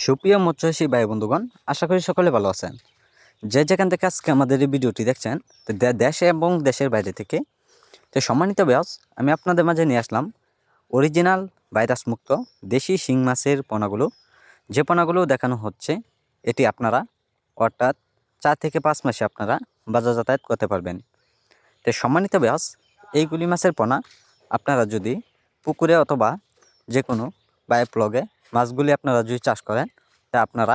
সুপ্রিয় মৎস্যচাষী ভাই বন্ধুগণ, আশা করি সকলে ভালো আছেন। যে যেখান থেকে আজকে আমাদের এই ভিডিওটি দেখছেন, তো দেশে এবং দেশের বাইরে থেকে, তো সম্মানিত ব্যাস আমি আপনাদের মাঝে নিয়ে আসলাম অরিজিনাল ভাইরাস মুক্ত দেশি শিং মাছের পোনাগুলো। যে পোনাগুলো দেখানো হচ্ছে এটি আপনারা অর্থাৎ 4 থেকে 5 মাসে আপনারা বাজার যাতায়াত করতে পারবেন। তো সম্মানিত ব্যাস এইগুলি মাছের পোনা আপনারা যদি পুকুরে অথবা যে কোনো বায়োপ্লগে মাছগুলি আপনারা যদি চাষ করেন, তা আপনারা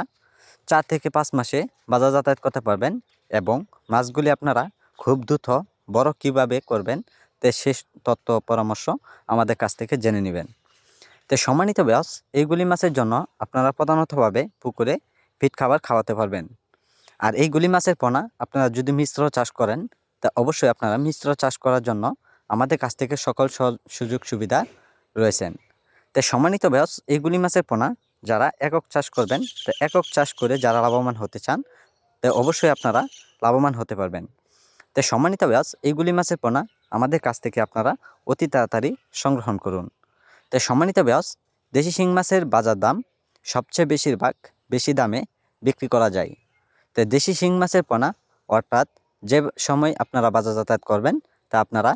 4 থেকে 5 মাসে বাজার যাতায়াত করতে পারবেন এবং মাছগুলি আপনারা খুব দ্রুত বড় কীভাবে করবেন তে শেষ তথ্য পরামর্শ আমাদের কাছ থেকে জেনে নেবেন। তো সম্মানিত ব্যাস এইগুলি মাছের জন্য আপনারা প্রধানতভাবে পুকুরে ফিড খাবার খাওয়াতে পারবেন। আর এইগুলি মাছের পোনা আপনারা যদি মিশ্র চাষ করেন, তা অবশ্যই আপনারা মিশ্র চাষ করার জন্য আমাদের কাছ থেকে সকল সুযোগ সুবিধা রয়েছেন। তাই সম্মানিত ব্যাস এইগুলি মাছের পোনা যারা একক চাষ করবেন, তো একক চাষ করে যারা লাভবান হতে চান, তো অবশ্যই আপনারা লাভবান হতে পারবেন। তাই সম্মানিত ব্যাস এইগুলি মাছের পোনা আমাদের কাছ থেকে আপনারা অতি তাড়াতাড়ি সংগ্রহণ করুন। তাই সম্মানিত ব্যাস দেশি শিং মাছের বাজার দাম সবচেয়ে বেশি দামে বিক্রি করা যায়। তো দেশি শিং মাছের পোনা অর্থাৎ যে সময় আপনারা বাজার যাতায়াত করবেন, তা আপনারা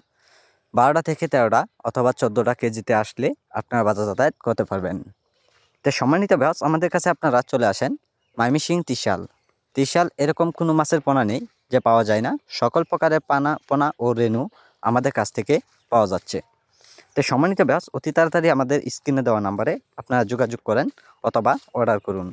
12টা থেকে 13টা অথবা 14টা কেজিতে আসলে আপনারা বাজার যাতায়াত করতে পারবেন। তো সম্মানিত ব্যাস আমাদের কাছে আপনারা চলে আসেন ময়মনসিংহ ত্রিশাল এরকম কোনো মাছের পোনা নেই যে পাওয়া যায় না। সকল প্রকারের পোনা ও রেণু আমাদের কাছ থেকে পাওয়া যাচ্ছে। তো সম্মানিত ব্যাস অতি তাড়াতাড়ি আমাদের স্ক্রিনে দেওয়া নাম্বারে আপনারা যোগাযোগ করেন অথবা অর্ডার করুন।